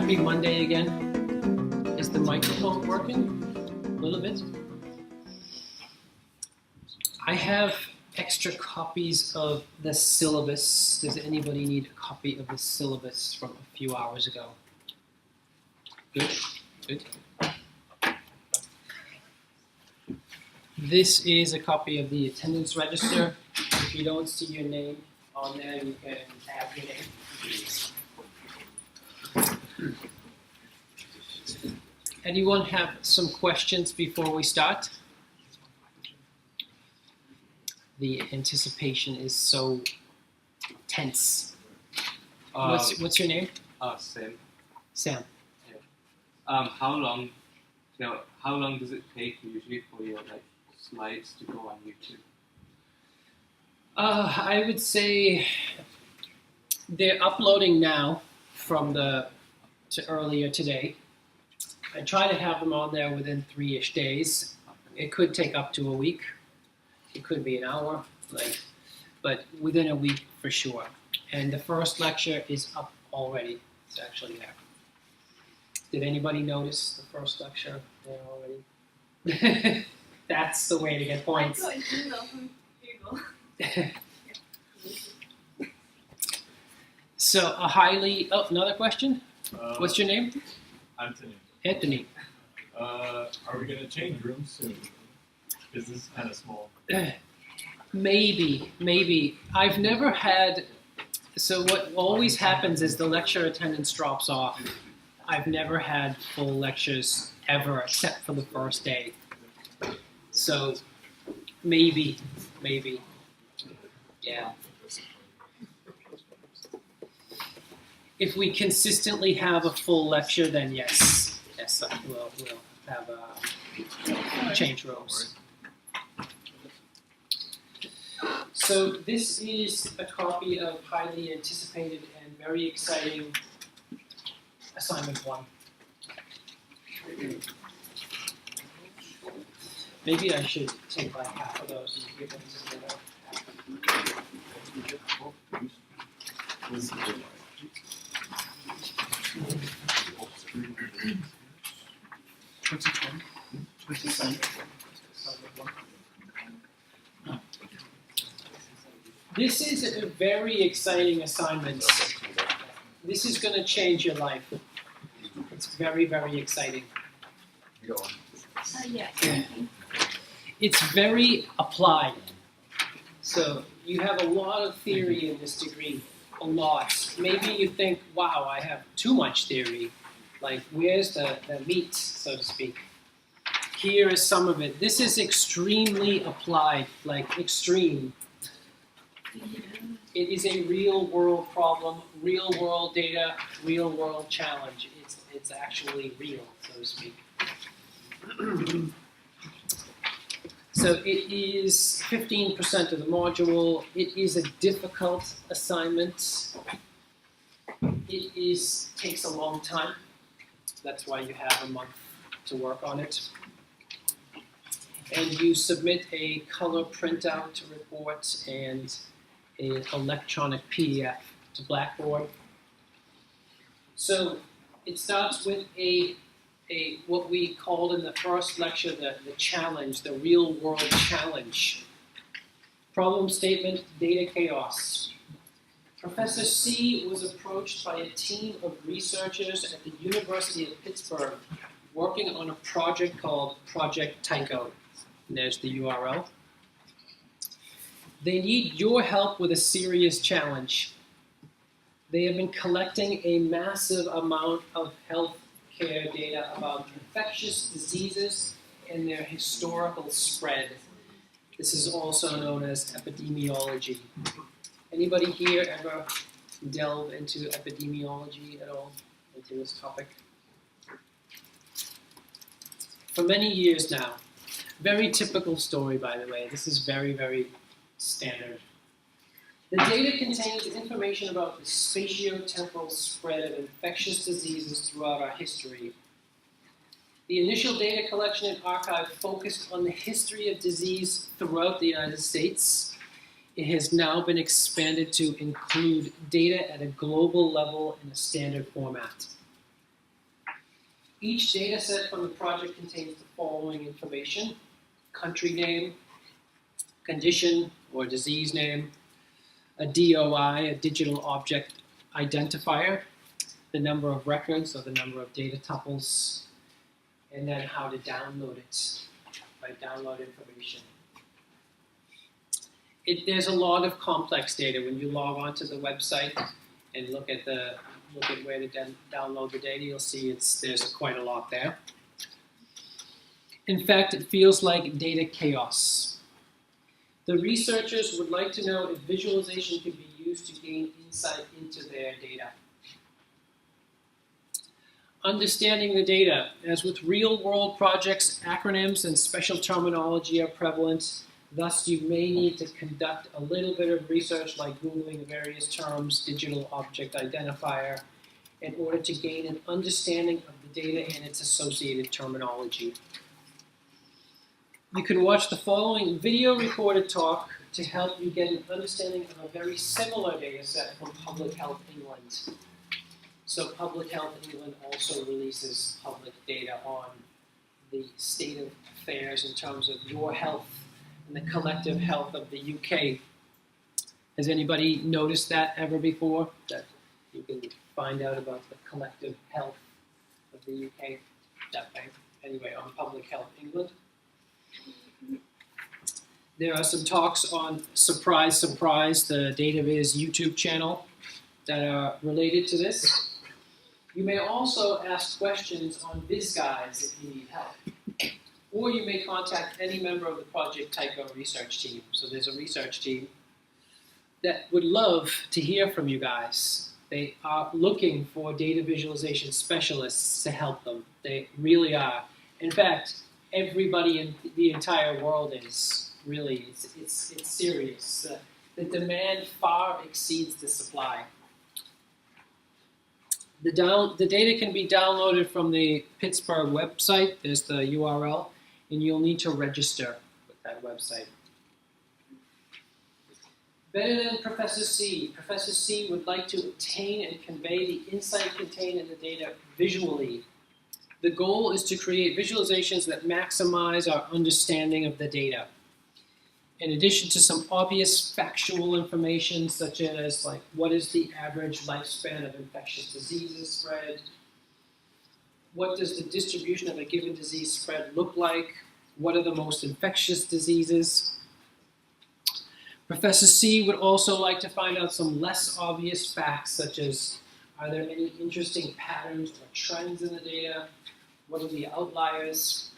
Happy Monday again. Is the microphone working? A little bit. I have extra copies of the syllabus. Does anybody need a copy of the syllabus from a few hours ago? Good, good. This is a copy of the attendance register. If you don't see your name on there, you can add your name. Anyone have some questions before we start? The anticipation is so tense. What's your name? Sam. Sam. Yeah. How long does it take usually for your slides to go on YouTube? I would say they're uploading now from to earlier today. I try to have them on there within 3-ish days. It could take up to a week. It could be an hour, but within a week for sure. And the first lecture is up already. It's actually there. Did anybody notice the first lecture there already? That's the way to get points. I got an email from Google. So another question? What's your name? Anthony. Anthony. Are we going to change rooms soon? Because this is kind of small. Maybe. I've never had, so what always happens is the lecture attendance drops off. I've never had full lectures ever except for the first day. So maybe. Yeah. If we consistently have a full lecture, then yes, we'll have change rooms. So this is a copy of highly anticipated and very exciting assignment 1. Maybe I should take half of those and give them to the This is a very exciting assignment. This is going to change your life. It's very, very exciting. Yeah. It's very applied. So you have a lot of theory in this degree, a lot. Maybe you think, wow, I have too much theory. Where's the meat, so to speak? Here is some of it. This is extremely applied, extreme. It is a real-world problem, real-world data, real-world challenge. It's actually real, so to speak. So it is 15% of the module. It is a difficult assignment. It takes a long time. That's why you have a month to work on it. And you submit a color printout to report and an electronic PDF to Blackboard. So it starts with what we called in the first lecture the challenge, the real world challenge. Problem statement, data chaos. Professor C was approached by a team of researchers at the University of Pittsburgh working on a project called Project Tycho. And there's the URL. They need your help with a serious challenge. They have been collecting a massive amount of healthcare data about infectious diseases and their historical spread. This is also known as epidemiology. Anybody here ever delve into epidemiology at all, into this topic? For many years now. Very typical story, by the way. This is very, very standard. The data contains information about the spatiotemporal spread of infectious diseases throughout our history. The initial data collection and archive focused on the history of disease throughout the United States. It has now been expanded to include data at a global level in a standard format. Each data set from the project contains the following information: country name, condition or disease name, a DOI, a digital object identifier, the number of records or the number of data tuples, and then how to download it, right? Download information. There's a lot of complex data. When you log onto the website and look at where to download the data, you'll see there's quite a lot there. In fact, it feels like data chaos. The researchers would like to know if visualization can be used to gain insight into their data. Understanding the data. As with real-world projects, acronyms and special terminology are prevalent. Thus, you may need to conduct a little bit of research, like Googling the various terms, digital object identifier, in order to gain an understanding of the data and its associated terminology. You can watch the following video recorded talk to help you get an understanding of a very similar data set from Public Health England. So Public Health England also releases public data on the state of affairs in terms of your health and the collective health of the UK. Has anybody noticed that ever before? That you can find out about the collective health of the UK that way. Anyway, on Public Health England. There are some talks on Surprise, Surprise, the DataViz YouTube channel that are related to this. You may also ask questions on VizGuides if you need help. Or you may contact any member of the Project Tycho research team. So there's a research team that would love to hear from you guys. They are looking for data visualization specialists to help them. They really are. In fact, everybody in the entire world is really, it's serious. The demand far exceeds the supply. The data can be downloaded from the Pittsburgh website. There's the URL, and you'll need to register with that website. Better than Professor C. Professor C would like to obtain and convey the insight contained in the data visually. The goal is to create visualizations that maximize our understanding of the data. In addition to some obvious factual information, such as like what is the average lifespan of infectious diseases spread, what does the distribution of a given disease spread look like, what are the most infectious diseases. Professor C would also like to find out some less obvious facts, such as are there any interesting patterns or trends in the data, what are the outliers,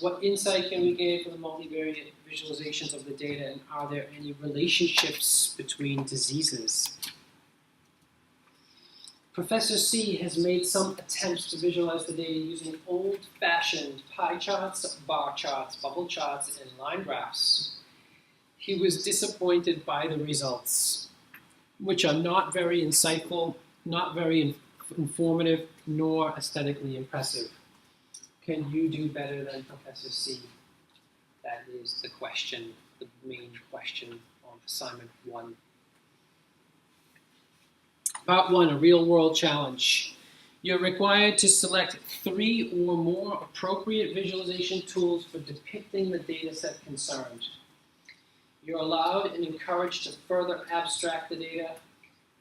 what insight can we gain from the multivariate visualizations of the data, and are there any relationships between diseases? Professor C has made some attempts to visualize the data using old-fashioned pie charts, bar charts, bubble charts, and line graphs. He was disappointed by the results, which are not very insightful, not very informative, nor aesthetically impressive. Can you do better than Professor C? That is the question, the main question on assignment 1. Part 1, a real-world challenge. You're required to select 3 or more appropriate visualization tools for depicting the data set concerned. You're allowed and encouraged to further abstract the data,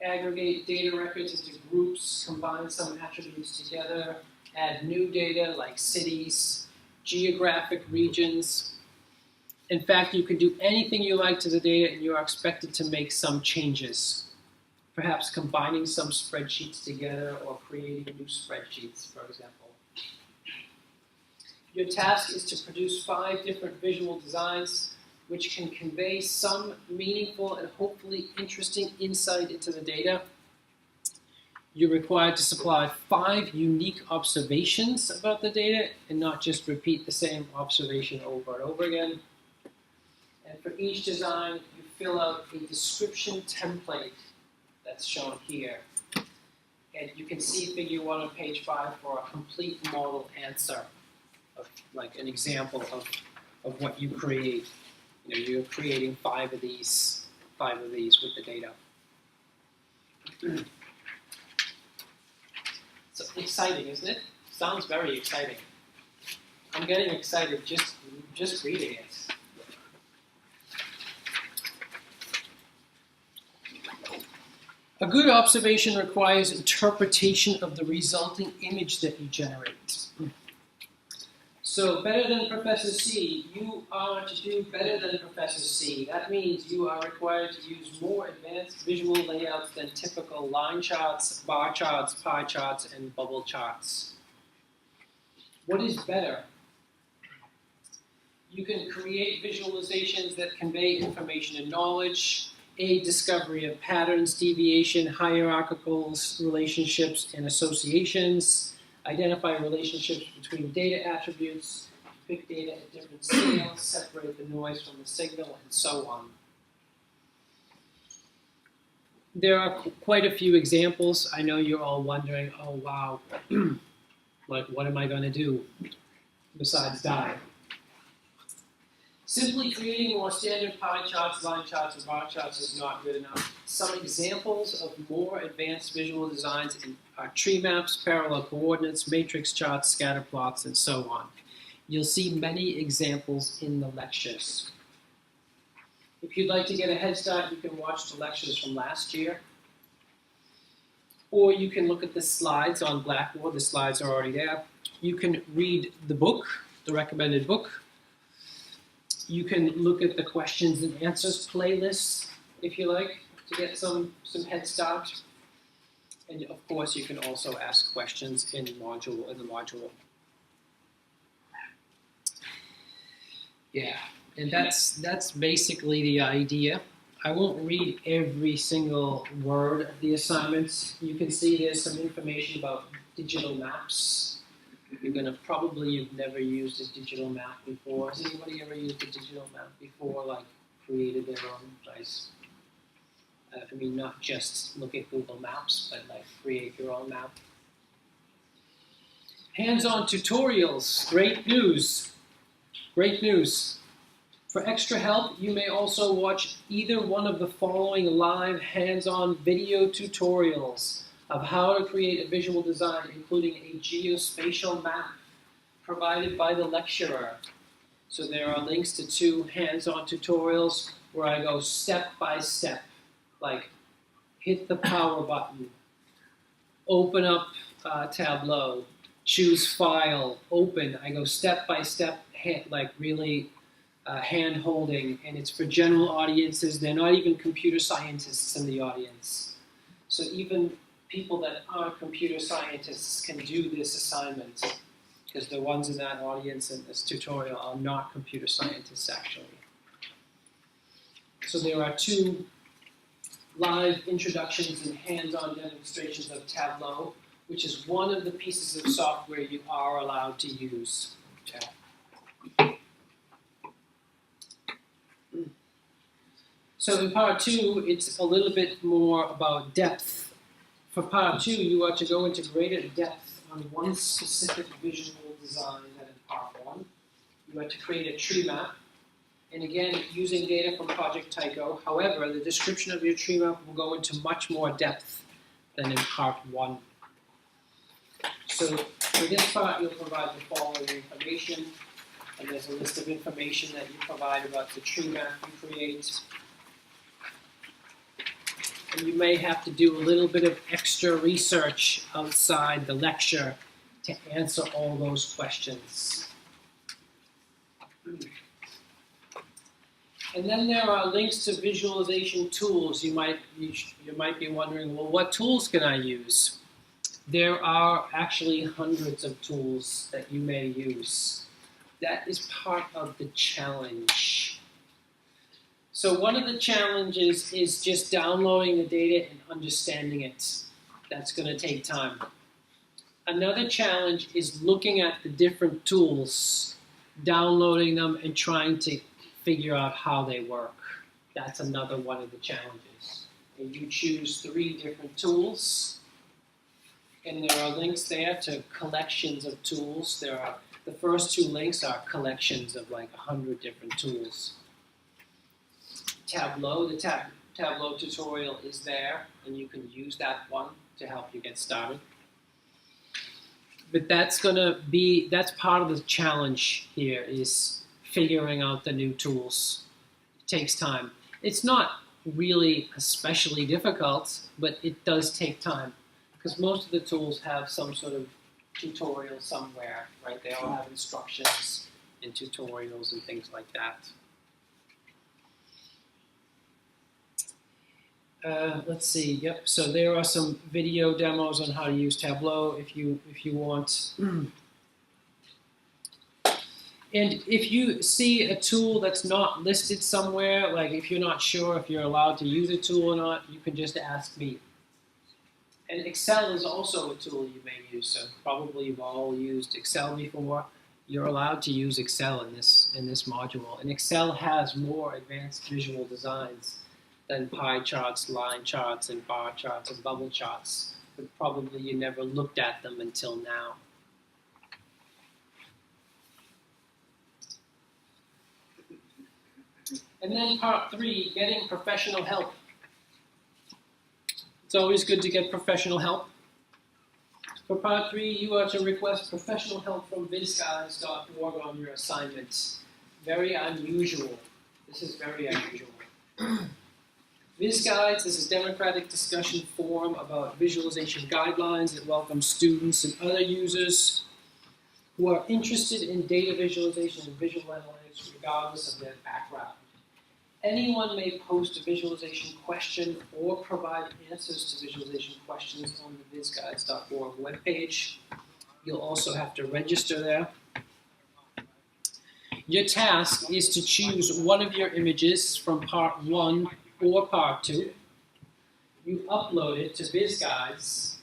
aggregate data records into groups, combine some attributes together, add new data like cities, geographic regions. In fact, you can do anything you like to the data, and you are expected to make some changes. Perhaps combining some spreadsheets together or creating new spreadsheets, for example. Your task is to produce 5 different visual designs which can convey some meaningful and hopefully interesting insight into the data. You're required to supply 5 unique observations about the data and not just repeat the same observation over and over again. And for each design, you fill out a description template that's shown here. And you can see figure 1 on page 5 for a complete model answer, of like an example of what you create. You know, you're creating 5 of these with the data. So exciting, isn't it? Sounds very exciting. I'm getting excited just reading it. A good observation requires interpretation of the resulting image that you generate. So better than Professor C, you are to do better than Professor C. That means you are required to use more advanced visual layouts than typical line charts, bar charts, pie charts, and bubble charts. What is better? You can create visualizations that convey information and knowledge, aid discovery of patterns, deviation, hierarchicals, relationships, and associations, identify relationships between data attributes, pick data at different scales, separate the noise from the signal, and so on. There are quite a few examples. I know you're all wondering, oh wow, like what am I going to do besides die? Simply creating more standard pie charts, line charts, and bar charts is not good enough. Some examples of more advanced visual designs are tree maps, parallel coordinates, matrix charts, scatter plots, and so on. You'll see many examples in the lectures. If you'd like to get a head start, you can watch the lectures from last year. Or you can look at the slides on Blackboard. The slides are already there. You can read the book, the recommended book. You can look at the questions and answers playlists, if you like, to get some head start. And of course, you can also ask questions in the module. Yeah, and that's basically the idea. I won't read every single word of the assignments. You can see there's some information about digital maps. You're going to probably have never used a digital map before. Has anybody ever used a digital map before, like created their own device? I mean, not just look at Google Maps, but like create your own map. Hands-on tutorials, great news. Great news. For extra help, you may also watch either one of the following live hands-on video tutorials of how to create a visual design, including a geospatial map provided by the lecturer. So there are links to 2 hands-on tutorials where I go step by step, like hit the power button, open up Tableau, choose file, open. I go step by step, like really hand-holding, and it's for general audiences. They're not even computer scientists in the audience. So even people that aren't computer scientists can do this assignment, because the ones in that audience in this tutorial are not computer scientists, actually. So there are 2 live introductions and hands-on demonstrations of Tableau, which is one of the pieces of software you are allowed to use. Okay. So in part 2, it's a little bit more about depth. For part 2, you are to go into greater depth on one specific visual design than in part 1. You are to create a tree map, and again, using data from Project Tycho. However, the description of your tree map will go into much more depth than in part 1. So for this part, you'll provide the following information, and there's a list of information that you provide about the tree map you create. And you may have to do a little bit of extra research outside the lecture to answer all those questions. And then there are links to visualization tools. You might be wondering, well, what tools can I use? There are actually hundreds of tools that you may use. That is part of the challenge. So one of the challenges is just downloading the data and understanding it. That's going to take time. Another challenge is looking at the different tools, downloading them, and trying to figure out how they work. That's another one of the challenges. And you choose 3 different tools, and there are links there to collections of tools. The first 2 links are collections of like 100 different tools. Tableau, the Tableau tutorial is there, and you can use that one to help you get started. But that's part of the challenge here is figuring out the new tools. It takes time. It's not really especially difficult, but it does take time because most of the tools have some sort of tutorial somewhere, right? They all have instructions and tutorials and things like that. Let's see. Yep. So there are some video demos on how to use Tableau if you want. And if you see a tool that's not listed somewhere, like if you're not sure if you're allowed to use a tool or not, you can just ask me. And Excel is also a tool you may use. So probably you've all used Excel before. You're allowed to use Excel in this module. And Excel has more advanced visual designs than pie charts, line charts, and bar charts, and bubble charts. But probably you never looked at them until now. And then part 3, getting professional help. It's always good to get professional help. For part 3, you are to request professional help from bizguides.org on your assignments. Very unusual. This is very unusual. VizGuides is a democratic discussion forum about visualization guidelines. It welcomes students and other users who are interested in data visualization and visual analytics regardless of their background. Anyone may post a visualization question or provide answers to visualization questions on the bizguides.org webpage. You'll also have to register there. Your task is to choose one of your images from part 1 or part 2. You upload it to VizGuides.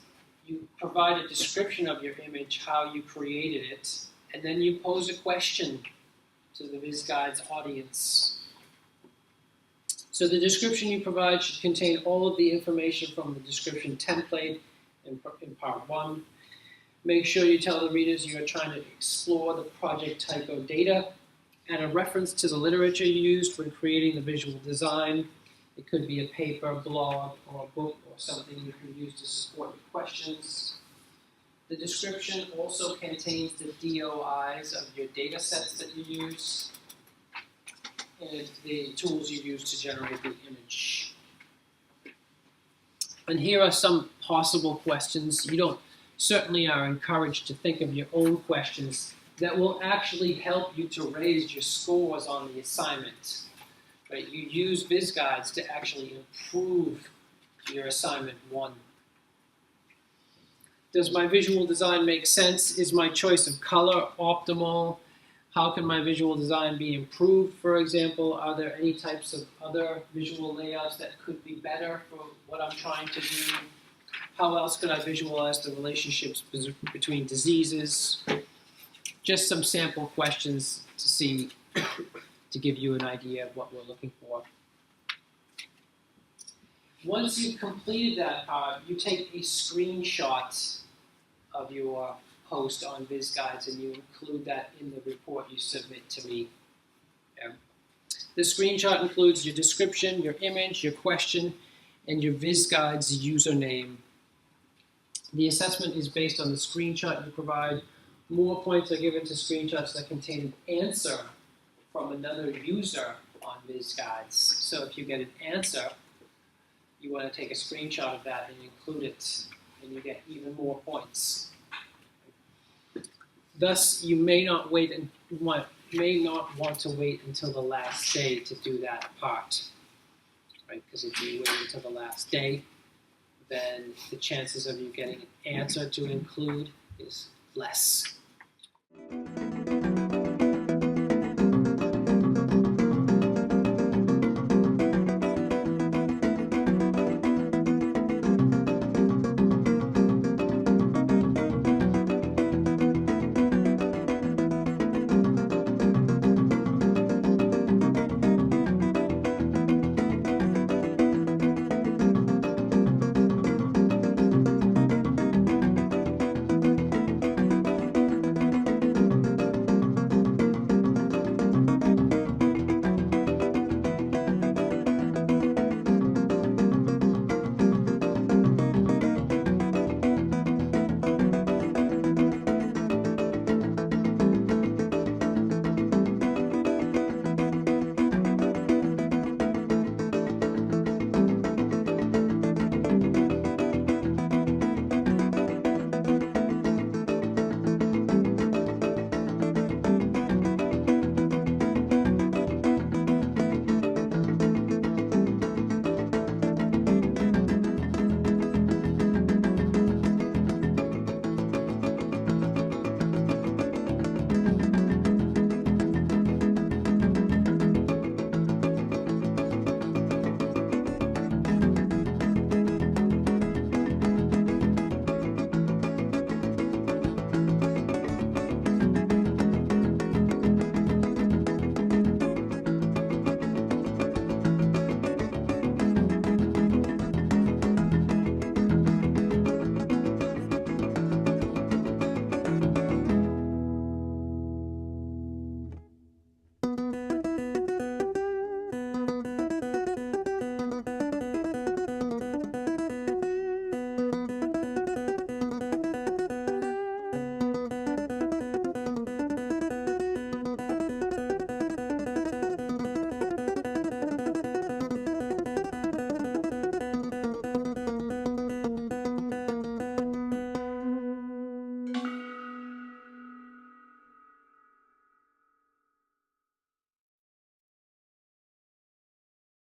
You provide a description of your image, how you created it, and then you pose a question to the VizGuides audience. So the description you provide should contain all of the information from the description template in part 1. Make sure you tell the readers you are trying to explore the project typo data, add a reference to the literature you used when creating the visual design. It could be a paper, blog, or a book, or something you can use to support your questions. The description also contains the DOIs of your data sets that you use and the tools you use to generate the image. And here are some possible questions. You certainly are encouraged to think of your own questions that will actually help you to raise your scores on the assignment. Right? You use VizGuides to actually improve your assignment 1. Does my visual design make sense? Is my choice of color optimal? How can my visual design be improved, for example? Are there any types of other visual layouts that could be better for what I'm trying to do? How else could I visualize the relationships between diseases? Just some sample questions to see, to give you an idea of what we're looking for. Once you've completed that part, you take a screenshot of your post on VizGuides and you include that in the report you submit to me. The screenshot includes your description, your image, your question, and your VizGuides username. The assessment is based on the screenshot you provide. More points are given to screenshots that contain an answer from another user on VizGuides. So if you get an answer, you want to take a screenshot of that and include it, and you get even more points. Thus, you may not want to wait until the last day to do that part, right? Because if you wait until the last day, then the chances of you getting an answer to include is less.